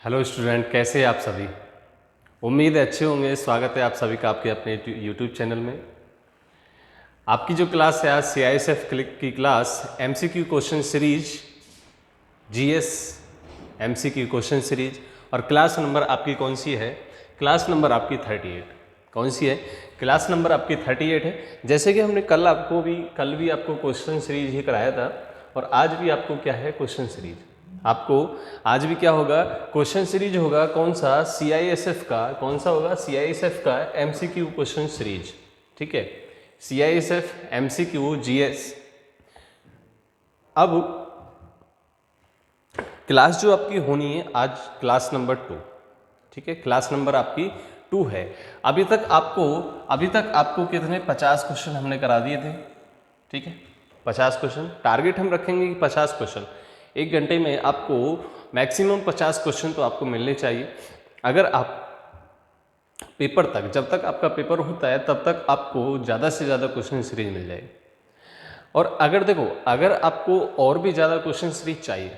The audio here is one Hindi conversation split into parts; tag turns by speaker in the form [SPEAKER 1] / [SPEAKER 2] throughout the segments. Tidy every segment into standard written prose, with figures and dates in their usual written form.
[SPEAKER 1] हेलो स्टूडेंट, कैसे हैं आप सभी। उम्मीद है अच्छे होंगे। स्वागत है आप सभी का आपके अपने यूट्यूब चैनल में। आपकी जो क्लास है आज CISF की class MCQ question series, GS MCQ question series. और क्लास नंबर आपकी कौन सी है? क्लास नंबर आपकी 38। कौन सी है? क्लास नंबर आपकी 38 है। जैसे कि हमने कल भी आपको क्वेश्चन सीरीज ही कराया था और आज भी आपको क्या है, क्वेश्चन सीरीज। आपको आज भी क्या होगा, क्वेश्चन सीरीज होगा। कौन सा? CISF का। कौन सा होगा? CISF का MCQ क्वेश्चन सीरीज। ठीक है, CISF MCQ GS। अब क्लास जो आपकी होनी है आज, क्लास नंबर 2। ठीक है, क्लास नंबर आपकी 2 है। अभी तक आपको कितने 50 क्वेश्चन हमने करा दिए थे। ठीक है, 50 क्वेश्चन टारगेट हम रखेंगे कि 50 क्वेश्चन एक घंटे में आपको मैक्सिमम 50 क्वेश्चन तो आपको मिलने चाहिए। अगर आप पेपर तक, जब तक आपका पेपर होता है तब तक आपको ज़्यादा से ज़्यादा क्वेश्चन सीरीज मिल जाएगी। और अगर देखो, अगर आपको और भी ज़्यादा क्वेश्चन सीरीज चाहिए,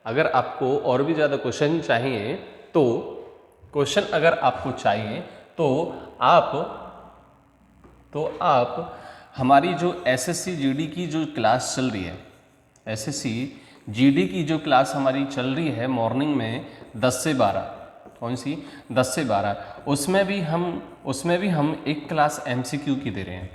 [SPEAKER 1] अगर आपको और भी ज़्यादा क्वेश्चन चाहिए तो क्वेश्चन अगर आपको चाहिए तो आप हमारी जो SSC GD की जो क्लास चल रही है, SSC GD की जो क्लास हमारी चल रही है मॉर्निंग में 10 से 12। कौन सी? 10 से 12। उसमें भी हम एक क्लास MCQ की दे रहे हैं।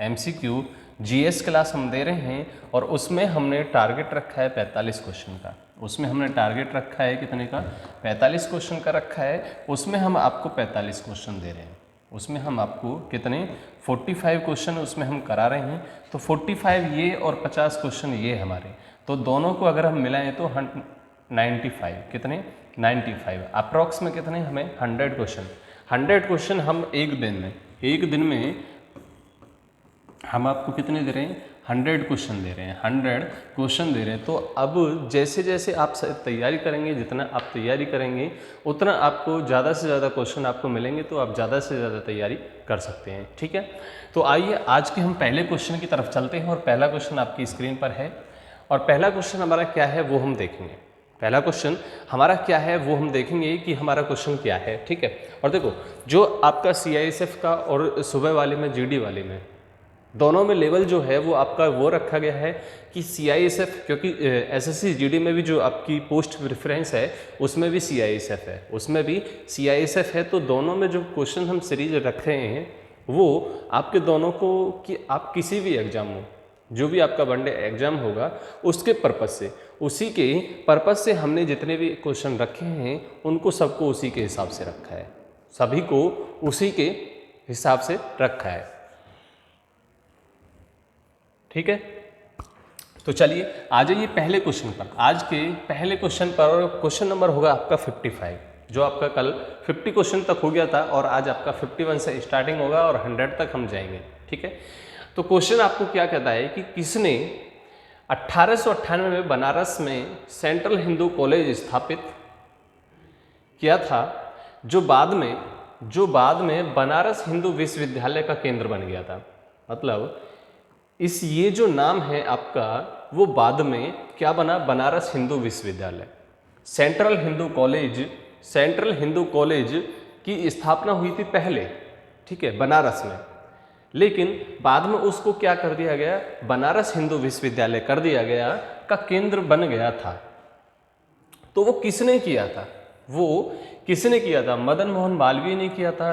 [SPEAKER 1] MCQ GS क्लास हम दे रहे हैं और उसमें हमने टारगेट रखा है 45 क्वेश्चन का। उसमें हमने टारगेट रखा है कितने का? 45 क्वेश्चन का रखा है। उसमें हम आपको 45 क्वेश्चन दे रहे हैं। उसमें हम आपको कितने? 45 क्वेश्चन उसमें हम करा रहे हैं। तो 45 ये और 50 क्वेश्चन ये हमारे, तो दोनों को अगर हम मिलाएं तो 95। कितने? 95 अप्रॉक्स में कितने हमें? 100 क्वेश्चन। 100 क्वेश्चन हम एक दिन में हम आपको कितने दे रहे हैं? 100 क्वेश्चन दे रहे हैं। 100 क्वेश्चन दे रहे हैं। तो अब जैसे जैसे आप तैयारी करेंगे, जितना आप तैयारी करेंगे उतना आपको ज़्यादा से ज़्यादा क्वेश्चन आपको मिलेंगे, तो आप ज़्यादा से ज़्यादा तैयारी कर सकते हैं। ठीक है, तो आइए आज के हम पहले क्वेश्चन की तरफ चलते हैं और पहला क्वेश्चन आपकी स्क्रीन पर है। और पहला क्वेश्चन हमारा क्या है वो हम देखेंगे। पहला क्वेश्चन हमारा क्या है वो हम देखेंगे कि हमारा क्वेश्चन क्या है। ठीक है, और देखो जो आपका CISF का और सुबह वाले में GD वाले में दोनों में लेवल जो है वो आपका वो रखा गया है कि CISF, क्योंकि SSC GD में भी जो आपकी पोस्ट प्रेफरेंस है उसमें भी CISF है, उसमें भी CISF है। तो दोनों में जो क्वेश्चन हम सीरीज रख रहे हैं वो आपके दोनों को, कि आप किसी भी एग्जाम हो, जो भी आपका वनडे एग्जाम होगा उसके पर्पज़ से, उसी के पर्पज़ से हमने जितने भी क्वेश्चन रखे हैं उनको सबको उसी के हिसाब से रखा है, सभी को उसी के हिसाब से रखा है। ठीक है, तो चलिए आ जाइए पहले क्वेश्चन पर। आज के पहले क्वेश्चन पर क्वेश्चन नंबर होगा आपका 55। जो आपका कल 50 क्वेश्चन तक हो गया था और आज आपका 51 से स्टार्टिंग होगा और 100 तक हम जाएंगे। ठीक है, तो क्वेश्चन आपको क्या कहता है कि किसने 1898 में बनारस में सेंट्रल हिंदू कॉलेज स्थापित किया था, जो बाद में बनारस हिंदू विश्वविद्यालय का केंद्र बन गया था। मतलब ये जो नाम है आपका वो बाद में क्या बना? बनारस हिंदू विश्वविद्यालय। सेंट्रल हिंदू कॉलेज की स्थापना हुई थी पहले, ठीक है, बनारस में, लेकिन बाद में उसको क्या कर दिया गया? बनारस हिंदू विश्वविद्यालय कर दिया गया, का केंद्र बन गया था। तो वो किसने किया था? मदन मोहन मालवीय ने किया था,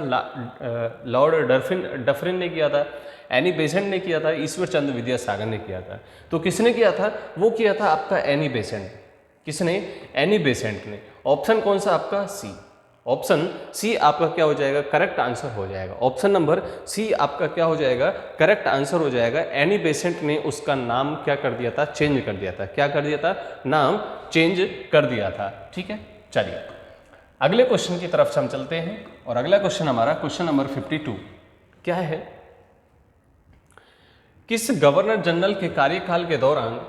[SPEAKER 1] लॉर्ड डफरिन ने किया था, एनी बेसेंट ने किया था, ईश्वर चंद्र विद्यासागर ने किया था। तो किसने किया था? वो किया था आपका एनी बेसेंट। किसने? एनी बेसेंट ने। ऑप्शन कौन सा आपका? सी। ऑप्शन सी आपका क्या हो जाएगा? करेक्ट आंसर हो जाएगा। ऑप्शन नंबर सी आपका क्या हो जाएगा? करेक्ट आंसर हो जाएगा। एनी बेसेंट ने उसका नाम क्या कर दिया था? चेंज कर दिया था। क्या कर दिया था? नाम चेंज कर दिया था। ठीक है, चलिए अगले क्वेश्चन की तरफ से हम चलते हैं और अगला क्वेश्चन हमारा क्वेश्चन नंबर 52 क्या है? किस गवर्नर जनरल के कार्यकाल के दौरान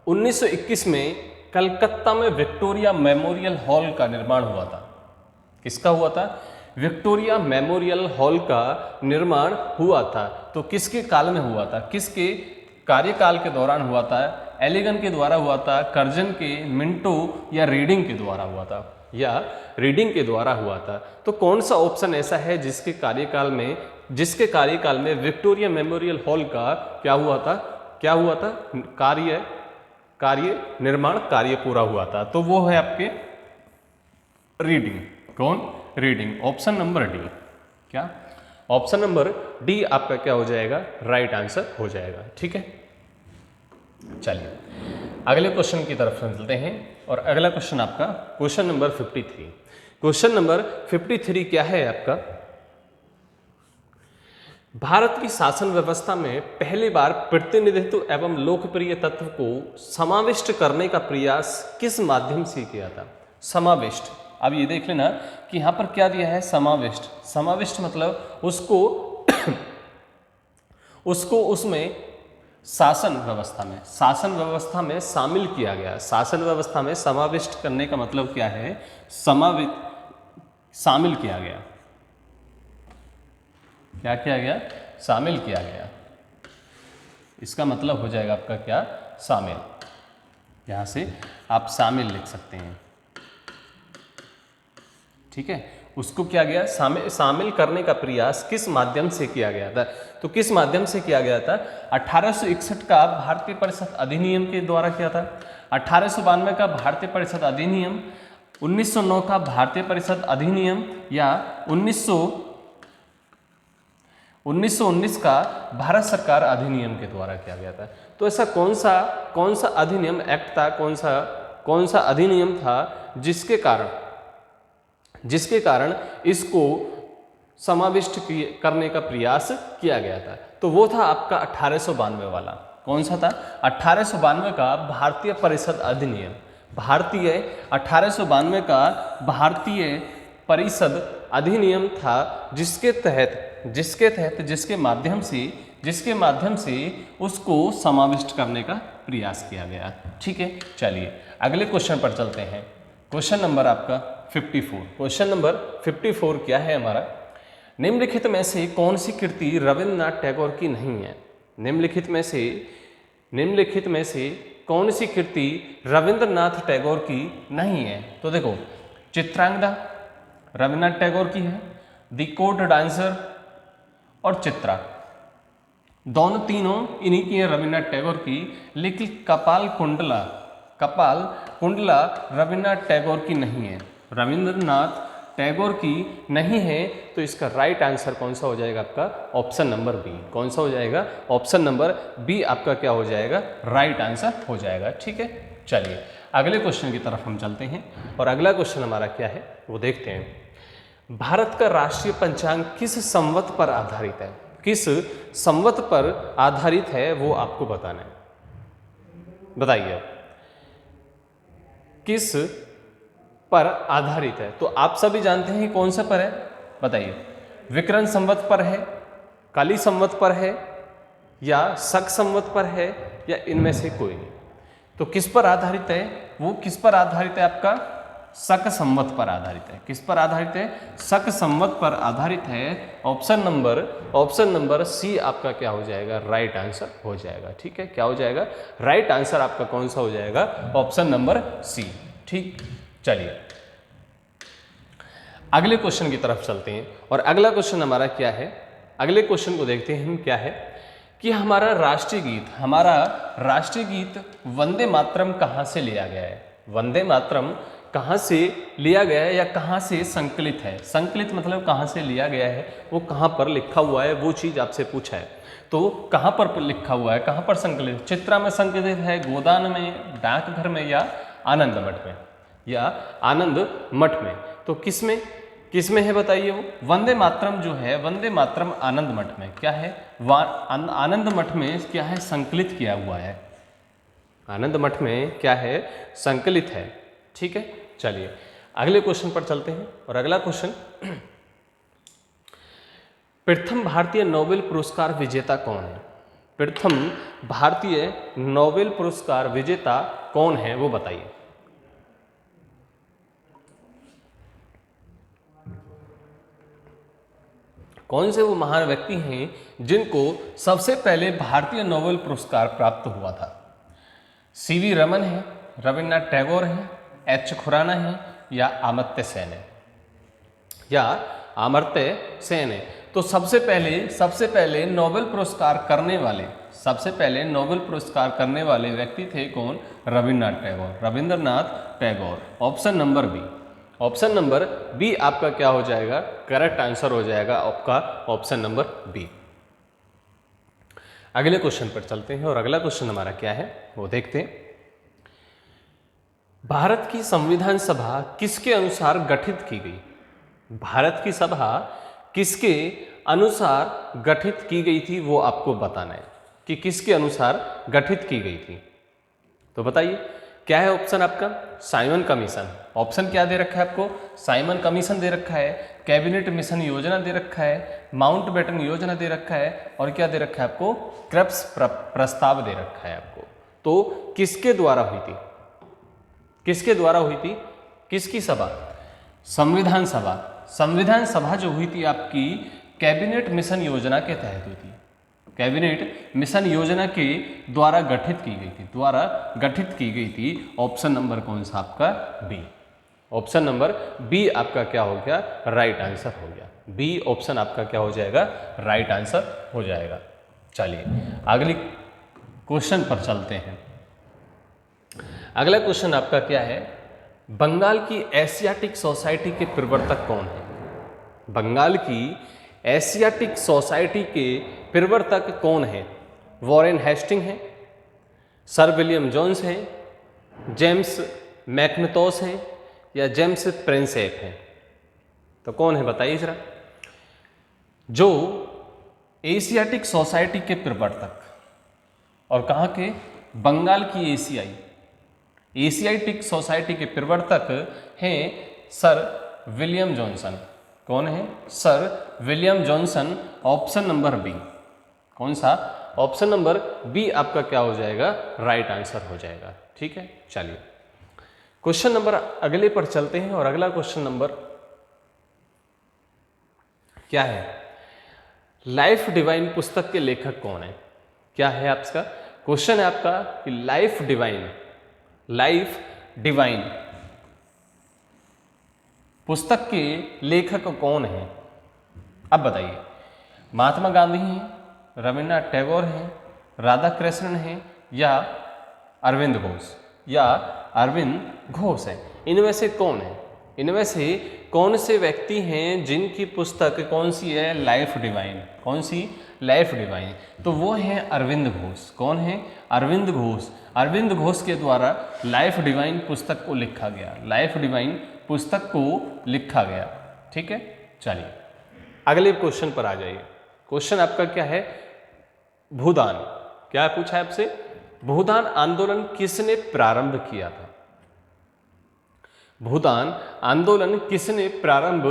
[SPEAKER 1] 1921 में कलकत्ता में विक्टोरिया मेमोरियल हॉल का निर्माण हुआ था? किसका हुआ था? विक्टोरिया मेमोरियल हॉल का निर्माण हुआ था। तो किसके काल में हुआ था? किसके कार्यकाल के दौरान हुआ था? एलिगन के द्वारा हुआ था, कर्जन के, मिंटो या रीडिंग के द्वारा हुआ था, या रीडिंग के द्वारा हुआ था। तो कौन सा ऑप्शन ऐसा है जिसके कार्यकाल में विक्टोरिया मेमोरियल हॉल का क्या हुआ था, कार्य निर्माण कार्य पूरा हुआ था? तो वो है आपके रीडिंग। कौन? रीडिंग। Option number D. क्या? ऑप्शन नंबर डी आपका क्या हो जाएगा? राइट आंसर हो जाएगा। ठीक है, चलिए अगले क्वेश्चन की तरफ चलते हैं। और अगला क्वेश्चन आपका क्वेश्चन नंबर 53। क्वेश्चन नंबर 53 क्या है आपका? भारत की शासन व्यवस्था में पहली बार प्रतिनिधित्व एवं लोकप्रिय तत्व को समाविष्ट करने का प्रयास किस माध्यम से किया था? समाविष्ट। अब ये देख लेना कि यहां पर क्या दिया है? समाविष्ट। समाविष्ट मतलब उसको उसमें शासन व्यवस्था में शामिल किया गया। शासन व्यवस्था में समाविष्ट करने का मतलब क्या है? शामिल किया गया। क्या किया गया? शामिल किया गया। इसका मतलब हो जाएगा आपका क्या? शामिल। यहां से आप शामिल लिख सकते हैं। ठीक है, उसको क्या गया? शामिल करने का प्रयास किस माध्यम से किया गया था? तो किस माध्यम से किया गया था? 1861 का भारतीय परिषद अधिनियम के द्वारा किया था, 1892 का भारतीय परिषद अधिनियम, 1909 का भारतीय परिषद अधिनियम, या 1919 का भारत सरकार अधिनियम के द्वारा किया गया था। तो ऐसा कौन सा अधिनियम एक्ट था, कौन सा अधिनियम था जिसके कारण इसको समाविष्ट करने का प्रयास किया गया था? तो वो था आपका 1892 वाला। कौन सा था? 1892 का भारतीय परिषद अधिनियम। 1892 का भारतीय परिषद अधिनियम था, जिसके माध्यम से उसको समाविष्ट करने का प्रयास किया गया। ठीक है, चलिए अगले क्वेश्चन पर चलते हैं। क्वेश्चन नंबर आपका 54। क्वेश्चन नंबर 54 क्या है हमारा? निम्नलिखित में से कौन सी कृति रविन्द्रनाथ टैगोर की नहीं है? निम्नलिखित में से कौन सी कृति रविन्द्रनाथ टैगोर की नहीं है? तो देखो, चित्रांगदा रविन्द्रनाथ टैगोर की है, द कोर्ट डांसर और चित्रा, दोनों तीनों इन्हीं की है रविन्द्रनाथ टैगोर की। लेकिन कपाल कुंडला रविन्द्रनाथ टैगोर की नहीं है, रविन्द्रनाथ टैगोर की नहीं है। तो इसका राइट आंसर कौन सा हो जाएगा आपका? Option number B. कौन सा हो जाएगा? ऑप्शन नंबर बी आपका क्या हो जाएगा? राइट आंसर हो जाएगा। ठीक है, चलिए अगले क्वेश्चन की तरफ हम चलते हैं। और अगला क्वेश्चन हमारा क्या है वो देखते हैं। भारत का राष्ट्रीय पंचांग किस संवत पर आधारित है? किस संवत पर आधारित है वो आपको बताना है। बताइए किस पर आधारित है? तो आप सभी जानते हैं कौन सा पर है, बताइए। विक्रम संवत पर है, काली संवत पर है, या शक संवत पर है, या इनमें से कोई नहीं। तो किस पर आधारित है? वो किस पर आधारित है? आपका शक संवत पर आधारित है। किस पर आधारित है? शक संवत पर आधारित है। ऑप्शन नंबर सी आपका क्या हो जाएगा? राइट आंसर हो जाएगा। ठीक है, क्या हो जाएगा? राइट आंसर आपका कौन सा हो जाएगा? Option number C. ठीक, चलिए अगले क्वेश्चन की तरफ चलते हैं। और अगला क्वेश्चन हमारा क्या है? अगले क्वेश्चन को देखते हैं हम क्या है कि हमारा राष्ट्रीय गीत वंदे मातरम कहाँ से लिया गया है? वंदे मातरम कहाँ से लिया गया है या कहाँ से संकलित है? संकलित मतलब कहाँ से लिया गया है, वो कहाँ पर लिखा हुआ है, वो चीज़ आपसे पूछा है। तो कहाँ पर लिखा हुआ है, कहाँ पर संकलित? चित्रा में संकलित है, गोदान में, डाकघर में, या आनंद मठ में? तो किसमें है बताइए? वो वंदे मातरम जो है, वंदे मातरम आनंद मठ में क्या है? आनंद मठ में क्या है? संकलित किया हुआ है। आनंद मठ में क्या है? संकलित है। ठीक है, चलिए अगले क्वेश्चन पर चलते हैं। और अगला क्वेश्चन, प्रथम भारतीय नोबेल पुरस्कार विजेता कौन है? प्रथम भारतीय नोबेल पुरस्कार विजेता कौन है वो बताइए। कौन से वो महान व्यक्ति हैं जिनको सबसे पहले भारतीय नोबेल पुरस्कार प्राप्त हुआ था? सीवी रमन है, रविन्द्रनाथ टैगोर है, एच खुराना है या अमर्त्य सेन है, या अमर्त्य सेन है। तो सबसे पहले नोबेल पुरस्कार करने वाले व्यक्ति थे कौन? Rabindranath Tagore. Option number B आपका क्या हो जाएगा? करेक्ट आंसर हो जाएगा आपका ऑप्शन नंबर बी। अगले क्वेश्चन पर चलते हैं और अगला क्वेश्चन हमारा क्या है वो देखते हैं। भारत की संविधान सभा किसके अनुसार गठित की गई? भारत की सभा किसके अनुसार गठित की गई थी वो आपको बताना है कि किसके अनुसार गठित की गई थी। तो बताइए क्या है ऑप्शन आपका? Simon commission. ऑप्शन क्या दे रखा है आपको? साइमन कमीशन दे रखा है, कैबिनेट मिशन योजना दे रखा है, माउंटबेटन योजना दे रखा है, और क्या दे रखा है आपको? क्रिप्स प्रस्ताव दे रखा है आपको। तो किसके द्वारा हुई थी? किसकी सभा? संविधान सभा जो हुई थी आपकी कैबिनेट मिशन योजना के तहत हुई थी। कैबिनेट मिशन योजना के द्वारा गठित की गई थी। ऑप्शन नंबर कौन सा आपका? बी। ऑप्शन नंबर बी आपका क्या हो गया? राइट आंसर हो गया। बी ऑप्शन आपका क्या हो जाएगा? राइट आंसर हो जाएगा। चलिए अगले क्वेश्चन पर चलते हैं। अगला क्वेश्चन आपका क्या है? बंगाल की एशियाटिक सोसाइटी के प्रवर्तक कौन है? बंगाल की एशियाटिक सोसाइटी के प्रवर्तक कौन है? वॉरेन हेस्टिंग है, सर विलियम जोन्स है, जेम्स मैकनतोस है या जेम्स प्रिंसेप है? तो कौन है बताइए जरा। जो एशियाटिक सोसाइटी के प्रवर्तक और कहाँ के? बंगाल की एशियाटिक सोसाइटी के प्रवर्तक हैं सर विलियम जॉनसन। कौन है? Sir William Johnson. Option number B. कौन सा? ऑप्शन नंबर बी आपका क्या हो जाएगा? राइट आंसर हो जाएगा। ठीक है, चलिए क्वेश्चन नंबर अगले पर चलते हैं और अगला क्वेश्चन नंबर क्या है? लाइफ डिवाइन पुस्तक के लेखक कौन है? क्या है आपका क्वेश्चन? है आपका कि लाइफ डिवाइन पुस्तक के लेखक कौन है? अब बताइए। महात्मा गांधी हैं, रविन्द्रनाथ टैगोर हैं, राधा कृष्णन हैं या अरविंद घोष है? इनमें से कौन है? इनमें से कौन से व्यक्ति हैं जिनकी पुस्तक कौन सी है? Life divine. कौन सी? Life divine. तो वो हैं अरविंद घोष। कौन है? अरविंद घोष। अरविंद घोष के द्वारा लाइफ डिवाइन पुस्तक को लिखा गया। ठीक है, चलिए अगले क्वेश्चन पर आ जाइए। क्वेश्चन आपका क्या है? भूदान। क्या पूछा है आपसे? भूदान आंदोलन किसने प्रारंभ किया था? भूदान आंदोलन किसने प्रारंभ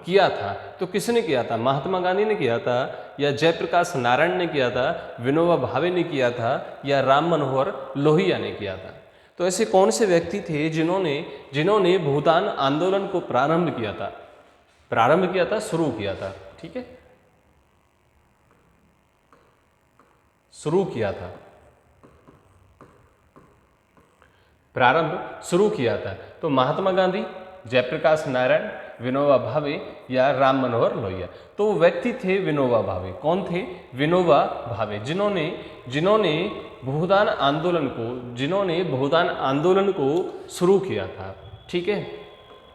[SPEAKER 1] किया था? तो किसने किया था? महात्मा गांधी ने किया था या जयप्रकाश नारायण ने किया था, विनोबा भावे ने किया था या राम मनोहर लोहिया ने किया था? तो ऐसे कौन से व्यक्ति थे जिन्होंने भूदान आंदोलन को प्रारंभ किया था, शुरू किया था? ठीक है, शुरू किया था, प्रारंभ शुरू किया था। तो महात्मा गांधी, जयप्रकाश नारायण, विनोबा भावे या राम मनोहर लोहिया? तो वो व्यक्ति थे विनोबा भावे। कौन थे? विनोबा भावे, जिन्होंने भूदान आंदोलन को शुरू किया था। ठीक है,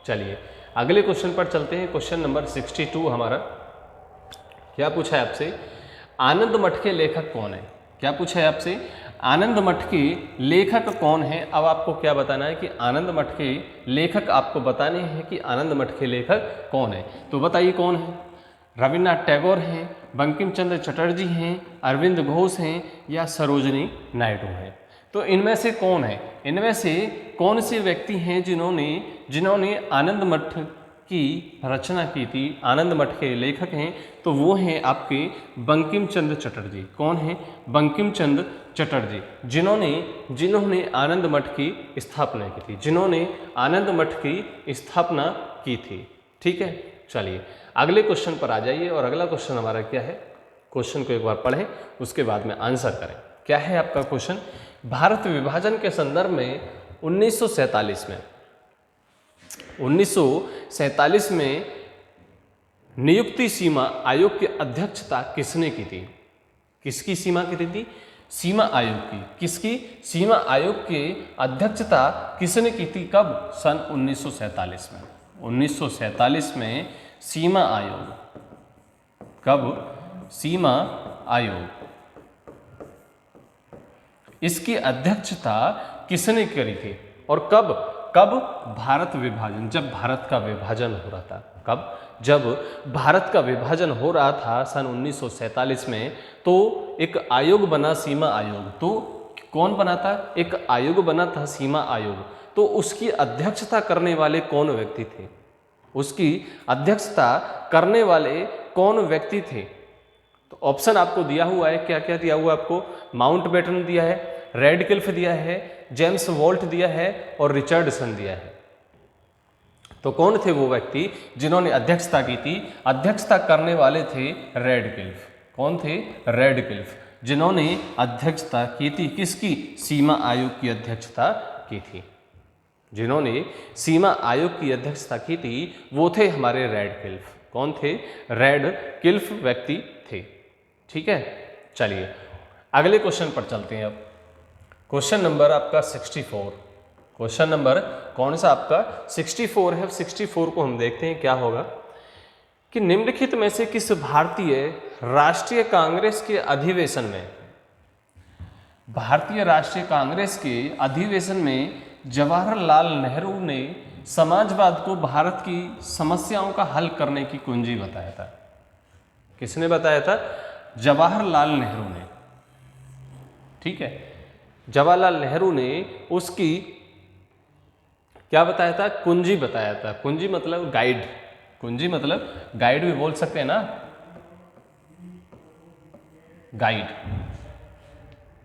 [SPEAKER 1] चलिए अगले क्वेश्चन पर चलते हैं। क्वेश्चन नंबर 62 हमारा क्या पूछा है आपसे? आनंद मठ के लेखक कौन है? क्या पूछा है आपसे? आनंद मठ के लेखक कौन है? अब आपको क्या बताना है कि आनंद मठ के लेखक आपको बताने हैं कि आनंद मठ के लेखक कौन है। तो बताइए कौन है? रविन्द्रनाथ टैगोर हैं, बंकिम चंद्र चटर्जी हैं, अरविंद घोष हैं या सरोजिनी नायडू हैं? तो इनमें से कौन है? इनमें से कौन से व्यक्ति हैं जिन्होंने आनंद मठ की रचना की थी? आनंद मठ के लेखक हैं तो वो हैं आपके बंकिम चंद्र चटर्जी। कौन है? बंकिम चंद्र चटर्जी, जिन्होंने आनंद मठ की स्थापना की थी। ठीक है, चलिए अगले क्वेश्चन पर आ जाइए और अगला क्वेश्चन हमारा क्या है? क्वेश्चन को एक बार पढ़ें, उसके बाद में आंसर करें। क्या है आपका क्वेश्चन? भारत विभाजन के संदर्भ में 1947 में नियुक्ति सीमा आयोग की अध्यक्षता किसने की थी? किसकी सीमा की थी? सीमा आयोग की। किसकी? सीमा आयोग की अध्यक्षता किसने की थी? कब? सन 1947 में। 1947 में सीमा आयोग। कब? सीमा आयोग, इसकी अध्यक्षता किसने करी थी? और कब? कब? भारत विभाजन, जब भारत का विभाजन हो रहा था। कब? जब भारत का विभाजन हो रहा था सन 1947 में, तो एक आयोग बना, सीमा आयोग। तो कौन बना था? एक आयोग बना था, सीमा आयोग। तो उसकी अध्यक्षता करने वाले कौन व्यक्ति थे? उसकी अध्यक्षता करने वाले कौन व्यक्ति थे? तो ऑप्शन आपको दिया हुआ है, क्या क्या दिया हुआ है आपको? माउंटबेटन दिया है, रेडक्लिफ दिया है, जेम्स वोल्ट दिया है और रिचर्डसन दिया है। तो कौन थे वो व्यक्ति जिन्होंने अध्यक्षता की थी? अध्यक्षता करने वाले थे रेडक्लिफ। कौन थे? रेडक्लिफ, जिन्होंने अध्यक्षता की थी। किसकी? सीमा आयोग की अध्यक्षता की थी। जिन्होंने सीमा आयोग की अध्यक्षता की थी वो थे हमारे रेडक्लिफ। कौन थे? रेडक्लिफ व्यक्ति थे। ठीक है, चलिए अगले क्वेश्चन पर चलते हैं। अब क्वेश्चन नंबर आपका 64। क्वेश्चन नंबर कौन सा आपका? 64 है। 64 को हम देखते हैं क्या होगा कि निम्नलिखित में से किस भारतीय राष्ट्रीय कांग्रेस के अधिवेशन में, भारतीय राष्ट्रीय कांग्रेस के अधिवेशन में जवाहरलाल नेहरू ने समाजवाद को भारत की समस्याओं का हल करने की कुंजी बताया था? किसने बताया था? जवाहरलाल नेहरू ने। ठीक है, जवाहरलाल नेहरू ने उसकी क्या बताया था? कुंजी बताया था। कुंजी मतलब गाइड। कुंजी मतलब गाइड भी बोल सकते हैं ना, गाइड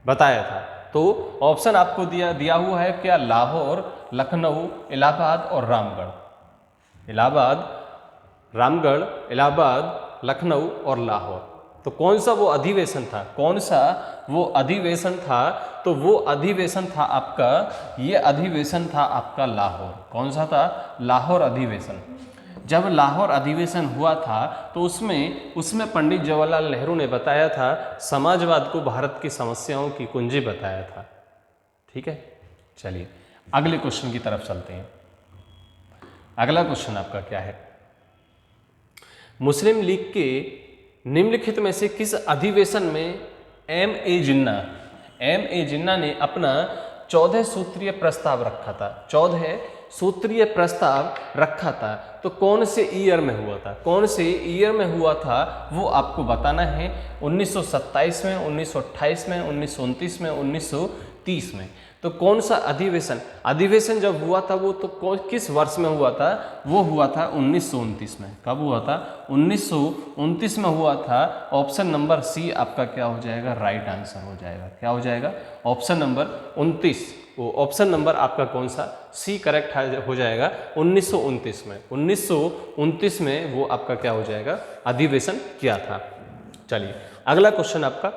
[SPEAKER 1] बताया था। तो ऑप्शन आपको दिया हुआ है क्या? लाहौर, लखनऊ, इलाहाबाद और रामगढ़। इलाहाबाद, रामगढ़, इलाहाबाद, लखनऊ और लाहौर। तो कौन सा वो अधिवेशन था? कौन सा वो अधिवेशन था? तो वो अधिवेशन था आपका, ये अधिवेशन था आपका लाहौर। कौन सा था? लाहौर अधिवेशन। जब लाहौर अधिवेशन हुआ था तो उसमें पंडित जवाहरलाल नेहरू ने बताया था, समाजवाद को भारत की समस्याओं की कुंजी बताया था। ठीक है, चलिए अगले क्वेश्चन की तरफ चलते हैं। अगला क्वेश्चन आपका क्या है? मुस्लिम लीग के निम्नलिखित में से किस अधिवेशन में M.A. जिन्ना ने अपना 14 सूत्रीय प्रस्ताव रखा था? 14 सूत्रीय प्रस्ताव रखा था। तो कौन से ईयर में हुआ था? कौन से ईयर में हुआ था वो आपको बताना है। 1927 में, 1928 में, 1929 में, 1930 में। तो कौन सा अधिवेशन जब हुआ था वो तो किस वर्ष में हुआ था? वो हुआ था 1929 में। कब हुआ था? 1929 में हुआ था। ऑप्शन नंबर सी आपका क्या हो जाएगा? राइट आंसर हो जाएगा। क्या हो जाएगा? Option number 29। वो ऑप्शन नंबर आपका कौन सा? सी करेक्ट हो जाएगा। 1929 में, 1929 में वो आपका क्या हो जाएगा? अधिवेशन किया था। चलिए अगला क्वेश्चन आपका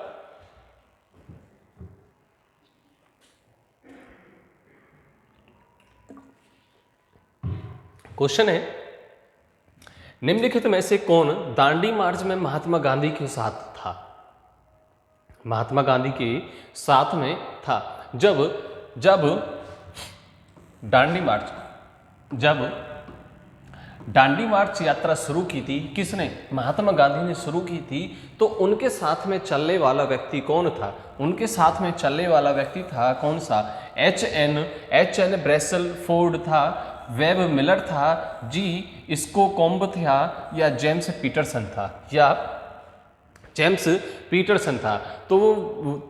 [SPEAKER 1] क्वेश्चन है, निम्नलिखित में से कौन दांडी मार्च में महात्मा गांधी के साथ था? महात्मा गांधी के साथ में था जब दांडी मार्च यात्रा शुरू की थी। किसने? महात्मा गांधी ने शुरू की थी। तो उनके साथ में चलने वाला व्यक्ति कौन था? उनके साथ में चलने वाला व्यक्ति था कौन सा? एच.एन. ब्रेसलफोर्ड था, वेब मिलर था, जी स्कोकोम्ब था, या जेम्स पीटरसन था, या जेम्स पीटरसन था। तो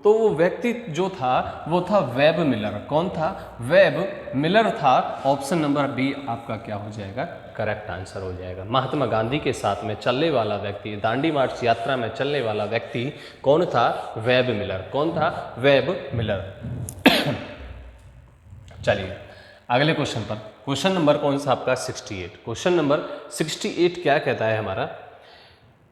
[SPEAKER 1] वो व्यक्ति जो था वो था वेब मिलर। कौन था? वेब मिलर था। ऑप्शन नंबर बी आपका क्या हो जाएगा? करेक्ट आंसर हो जाएगा। महात्मा गांधी के साथ में चलने वाला व्यक्ति, दांडी मार्च यात्रा में चलने वाला व्यक्ति कौन था? Web Miller. कौन था? Web Miller. चलिए अगले क्वेश्चन पर। क्वेश्चन नंबर कौन सा आपका? 68। क्वेश्चन नंबर 68 क्या कहता है हमारा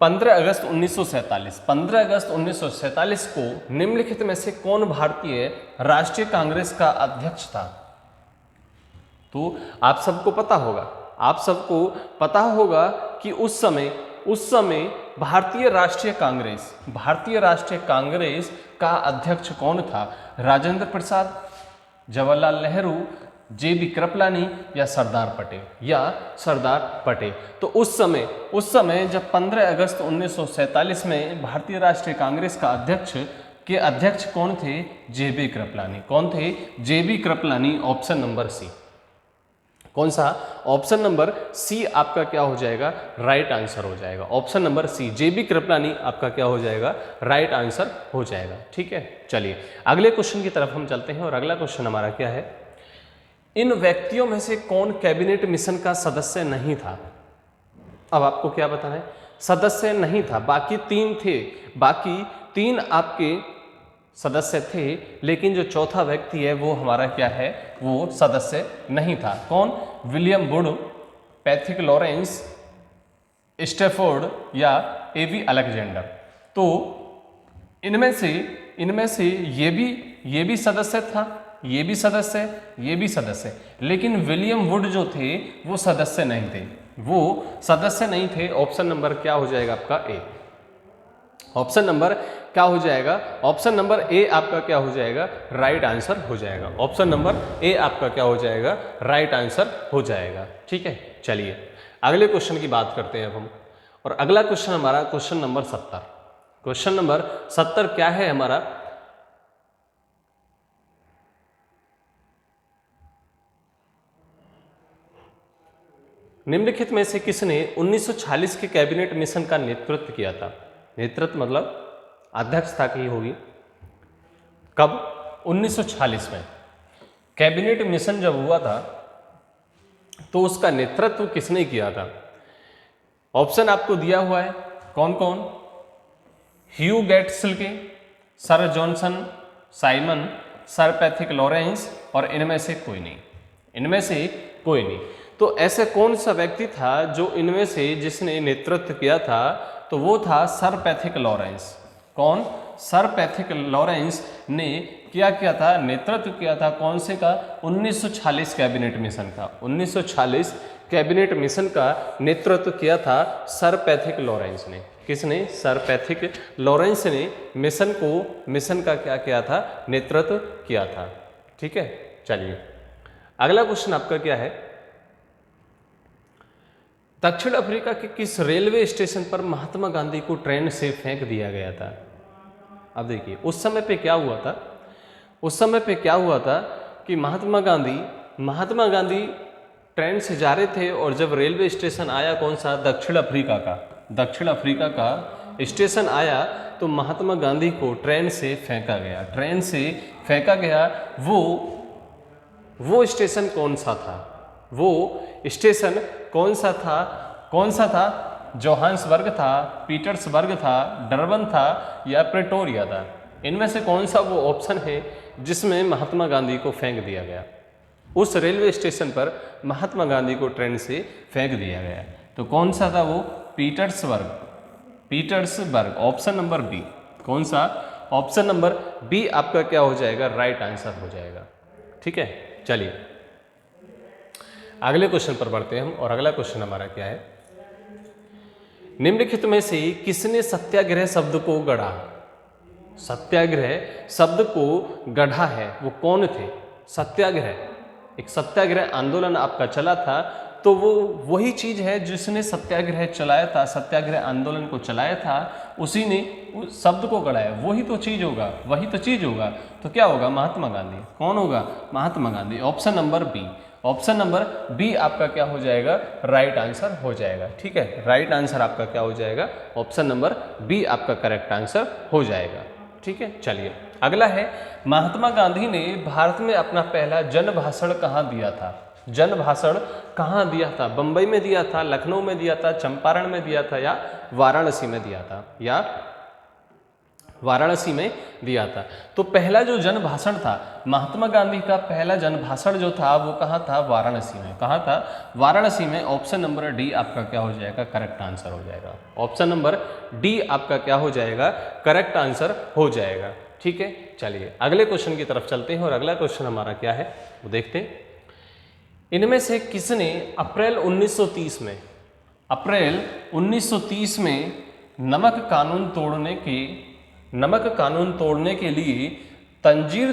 [SPEAKER 1] 15 अगस्त 1947, 15 अगस्त 1947 को निम्नलिखित में से कौन भारतीय राष्ट्रीय कांग्रेस का अध्यक्ष था? तो आप सबको पता होगा कि उस समय भारतीय राष्ट्रीय कांग्रेस का अध्यक्ष कौन था? राजेंद्र प्रसाद, जवाहरलाल नेहरू, JB कृपलानी या सरदार पटेल। तो उस समय जब 15 अगस्त 1947 में भारतीय राष्ट्रीय कांग्रेस का अध्यक्ष कौन थे? JB कृपलानी। कौन थे? JB Kripalani. Option number C. कौन सा? ऑप्शन नंबर सी आपका क्या हो जाएगा? राइट आंसर हो जाएगा। Option number C, JB Kripalani आपका क्या हो जाएगा? राइट आंसर हो जाएगा। ठीक है, चलिए अगले क्वेश्चन की तरफ हम चलते हैं और अगला क्वेश्चन हमारा क्या है? इन व्यक्तियों में से कौन कैबिनेट मिशन का सदस्य नहीं था? अब आपको क्या बताना है? सदस्य नहीं था, बाकी 3 थे, बाकी 3 आपके सदस्य थे, लेकिन जो चौथा व्यक्ति है वो हमारा क्या है? वो सदस्य नहीं था। कौन? William would, Patrick Lawrence, Stafford या A.V. अलेक्जेंडर। तो इनमें से ये भी सदस्य था, ये भी सदस्य, लेकिन विलियम वुड जो थे वो सदस्य नहीं थे। ऑप्शन नंबर क्या हो जाएगा आपका? ए। ऑप्शन नंबर क्या हो जाएगा? ऑप्शन नंबर ए आपका क्या हो जाएगा? राइट आंसर हो जाएगा। ऑप्शन नंबर ए आपका क्या हो जाएगा? राइट आंसर हो जाएगा। ठीक है, चलिए अगले क्वेश्चन की बात करते हैं हम। और अगला क्वेश्चन हमारा क्वेश्चन नंबर 70। क्वेश्चन नंबर 70 क्या है हमारा? निम्नलिखित में से किसने 1946 के कैबिनेट मिशन का नेतृत्व किया था? नेतृत्व मतलब अध्यक्षता की होगी। कब? 1946 में कैबिनेट मिशन जब हुआ था तो उसका नेतृत्व किसने किया था? ऑप्शन आपको दिया हुआ है, कौन कौन? Hugh Gaitskell, sir Johnson, Simon, sir Patrick Lawrence और इनमें से कोई नहीं। तो ऐसे कौन सा व्यक्ति था जो इनमें से जिसने नेतृत्व किया था? तो वो था सर पैट्रिक लॉरेंस। कौन? सर पैट्रिक लॉरेंस ने क्या किया था? नेतृत्व किया था कौन से का? 1946 कैबिनेट मिशन का। 1946 कैबिनेट मिशन का नेतृत्व किया था सर पैट्रिक लॉरेंस ने। किसने? सर पैट्रिक लॉरेंस ने मिशन का क्या किया था? नेतृत्व किया था। ठीक है, चलिए अगला क्वेश्चन आपका क्या है? दक्षिण अफ्रीका के किस रेलवे स्टेशन पर महात्मा गांधी को ट्रेन से फेंक दिया गया था? अब देखिए उस समय पे क्या हुआ था कि महात्मा गांधी ट्रेन से जा रहे थे और जब रेलवे स्टेशन आया कौन सा? दक्षिण अफ्रीका का स्टेशन आया तो महात्मा गांधी को ट्रेन से फेंका गया। वो स्टेशन कौन सा था? कौन सा था? जोहान्सबर्ग था, पीटर्सबर्ग था, डरबन था या प्रेटोरिया था? इनमें से कौन सा वो ऑप्शन है जिसमें महात्मा गांधी को फेंक दिया गया? उस रेलवे स्टेशन पर महात्मा गांधी को ट्रेन से फेंक दिया गया, तो कौन सा था वो? पीटर्सबर्ग। Option number B. कौन सा? ऑप्शन नंबर बी आपका क्या हो जाएगा? राइट आंसर हो जाएगा। ठीक है, चलिए अगले क्वेश्चन पर बढ़ते हैं हम। और अगला क्वेश्चन हमारा क्या है? निम्नलिखित में से किसने सत्याग्रह शब्द को गढ़ा? सत्याग्रह शब्द को गढ़ा है वो कौन थे? एक सत्याग्रह आंदोलन आपका चला था, तो वो वही चीज है जिसने सत्याग्रह चलाया था, सत्याग्रह आंदोलन को चलाया था, उसी ने उस शब्द को गढ़ाया। वही तो चीज होगा। तो क्या होगा? महात्मा गांधी। कौन होगा? Mahatma Gandhi. Option number B आपका क्या हो जाएगा? राइट आंसर हो जाएगा। ठीक है, राइट आंसर आपका क्या हो जाएगा? ऑप्शन नंबर बी आपका करेक्ट आंसर हो जाएगा। ठीक है, चलिए अगला है, महात्मा गांधी ने भारत में अपना पहला जन भाषण कहाँ दिया था? बंबई में दिया था, लखनऊ में दिया था, चंपारण में दिया था या वाराणसी में दिया था या वाराणसी में दिया था। तो पहला जो जन भाषण था महात्मा गांधी का, पहला जन भाषण जो था वो कहाँ था? वाराणसी में। कहाँ था? वाराणसी में। ऑप्शन नंबर डी आपका क्या हो जाएगा? करेक्ट आंसर हो जाएगा। ऑप्शन नंबर डी आपका क्या हो जाएगा? करेक्ट आंसर हो जाएगा। ठीक है, चलिए अगले क्वेश्चन की तरफ चलते हैं और अगला क्वेश्चन हमारा क्या है वो देखते हैं। इनमें से किसने अप्रैल 1930 में नमक कानून तोड़ने के लिए तंजीर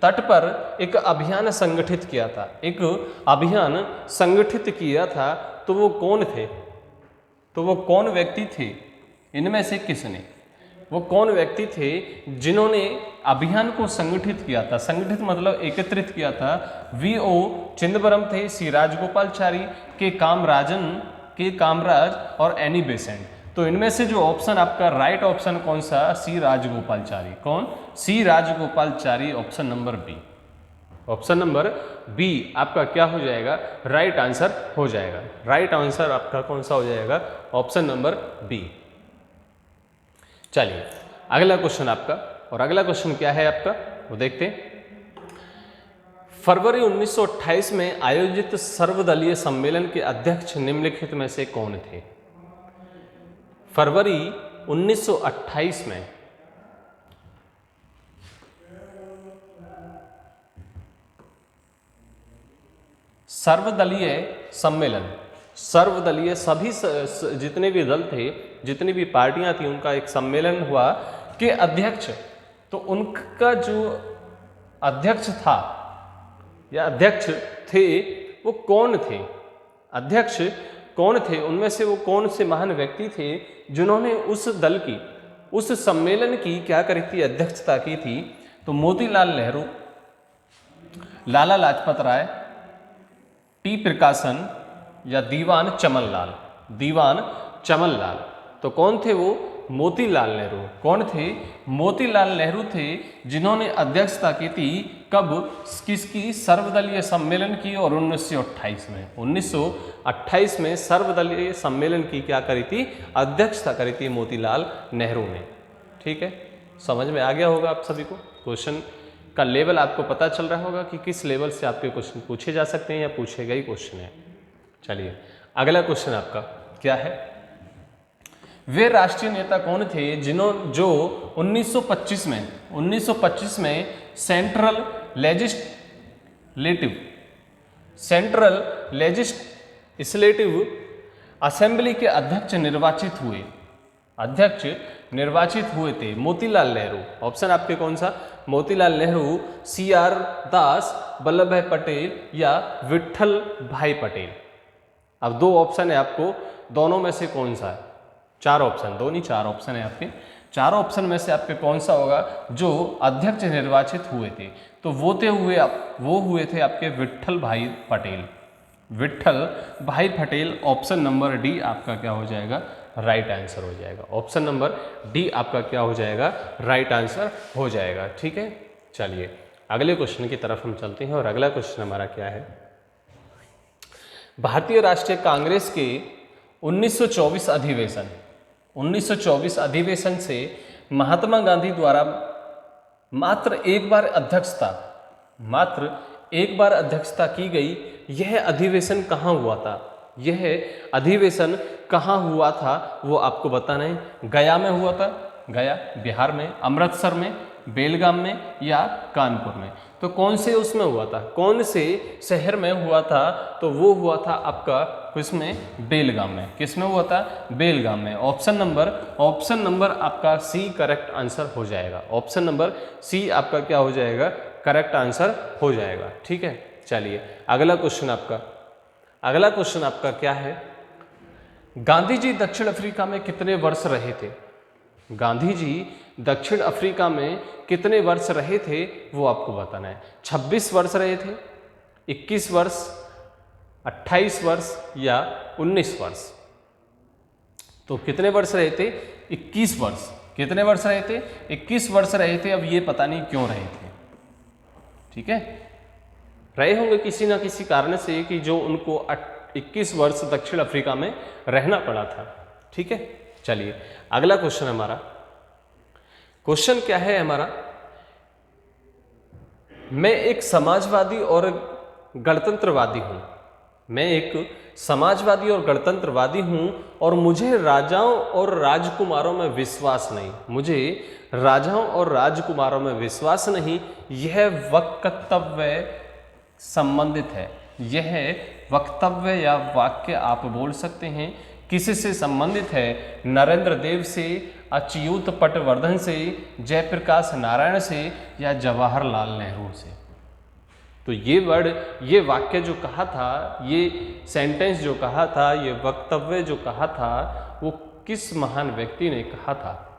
[SPEAKER 1] तट पर एक अभियान संगठित किया था? तो वो कौन थे? तो वो कौन व्यक्ति थे? इनमें से किसने? वो कौन व्यक्ति थे जिन्होंने अभियान को संगठित किया था? संगठित मतलब एकत्रित किया था। वीओ चिदंबरम थे, सी राजगोपालचारी, के कामराज और एनी बेसेंट। तो इनमें से जो ऑप्शन आपका राइट ऑप्शन कौन सा? सी राजगोपालचारी। कौन? C Rajagopalachari. Option number B. Option number B आपका क्या हो जाएगा? राइट आंसर हो जाएगा। राइट आंसर आपका कौन सा हो जाएगा? Option number B. चलिए अगला क्वेश्चन आपका, और अगला क्वेश्चन क्या है आपका वो देखते हैं। फरवरी 1928 में आयोजित सर्वदलीय सम्मेलन के अध्यक्ष निम्नलिखित में से कौन थे? फरवरी 1928 में सर्वदलीय सभी जितने भी दल थे, जितनी भी पार्टियां थी, उनका एक सम्मेलन हुआ कि अध्यक्ष, तो उनका जो अध्यक्ष था या अध्यक्ष थे वो कौन थे? अध्यक्ष कौन थे? उनमें से वो कौन से महान व्यक्ति थे जिन्होंने उस दल की, उस सम्मेलन की क्या करी थी? अध्यक्षता की थी। तो मोतीलाल नेहरू, लाला लाजपत राय, टी प्रकाशन या दीवान चमन लाल। तो कौन थे वो? मोतीलाल नेहरू। कौन थे? मोतीलाल नेहरू थे जिन्होंने अध्यक्षता की थी। कब? किसकी? सर्वदलीय सम्मेलन की। और 1928 में 1928 में सर्वदलीय सम्मेलन की क्या करी थी? अध्यक्षता करी थी मोतीलाल नेहरू ने। ठीक है, समझ में आ गया होगा आप सभी को। क्वेश्चन का लेवल आपको पता चल रहा होगा कि किस लेवल से आपके क्वेश्चन पूछे जा सकते हैं या पूछे गए क्वेश्चन है। चलिए अगला क्वेश्चन आपका क्या है? वे राष्ट्रीय नेता कौन थे जो 1925 में सेंट्रल लेजिस्लेटिव असेंबली के अध्यक्ष निर्वाचित हुए थे? मोतीलाल नेहरू। ऑप्शन आपके कौन सा? मोतीलाल नेहरू, CR दास, वल्लभ भाई पटेल या विट्ठल भाई पटेल। अब दो ऑप्शन है आपको, दोनों में से कौन सा है? चार ऑप्शन, दो नहीं चार ऑप्शन है आपके। चारों ऑप्शन में से आपके कौन सा होगा जो अध्यक्ष निर्वाचित हुए थे? तो वो हुए थे आपके विट्ठल भाई पटेल। ऑप्शन नंबर डी आपका क्या हो जाएगा? राइट आंसर हो जाएगा। ऑप्शन नंबर डी आपका क्या हो जाएगा? राइट आंसर हो जाएगा। ठीक है, चलिए अगले क्वेश्चन की तरफ हम चलते हैं और अगला क्वेश्चन हमारा क्या है? भारतीय राष्ट्रीय कांग्रेस के 1924 अधिवेशन से महात्मा गांधी द्वारा मात्र एक बार अध्यक्षता की गई। यह अधिवेशन कहाँ हुआ था? वो आपको बताना है। गया में हुआ था, गया बिहार में, अमृतसर में, बेलगाम में या कानपुर में। तो कौन से उसमें हुआ था? कौन से शहर में हुआ था? तो वो हुआ था आपका किसमें? बेलगाम में। किसमें हुआ था? बेलगाम में। ऑप्शन नंबर आपका सी करेक्ट आंसर हो जाएगा। ऑप्शन नंबर सी आपका क्या हो जाएगा? करेक्ट आंसर हो जाएगा। ठीक है, चलिए अगला क्वेश्चन आपका क्या है? गांधी जी दक्षिण अफ्रीका में कितने वर्ष रहे थे? गांधी जी दक्षिण अफ्रीका में कितने वर्ष रहे थे वो आपको बताना है। 26 वर्ष रहे थे, 21 वर्ष, 28 वर्ष या 19 वर्ष? तो कितने वर्ष रहे थे? 21 वर्ष। कितने वर्ष रहे थे? 21 वर्ष रहे थे। अब ये पता नहीं क्यों रहे थे। ठीक है, रहे होंगे किसी ना किसी कारण से कि जो उनको 21 वर्ष दक्षिण अफ्रीका में रहना पड़ा था। ठीक है, चलिए अगला क्वेश्चन हमारा, क्वेश्चन क्या है हमारा, मैं एक समाजवादी और गणतंत्रवादी हूं, मैं एक समाजवादी और गणतंत्रवादी हूं और मुझे राजाओं और राजकुमारों में विश्वास नहीं, मुझे राजाओं और राजकुमारों में विश्वास नहीं। यह वक्तव्य संबंधित है, यह वक्तव्य या वाक्य आप बोल सकते हैं किसी से संबंधित है, नरेंद्र देव से, अच्युत पटवर्धन से, जयप्रकाश नारायण से या जवाहरलाल नेहरू से। तो ये वर्ड, ये वाक्य जो कहा था, ये सेंटेंस जो कहा था, ये वक्तव्य जो कहा था, वो किस महान व्यक्ति ने कहा था,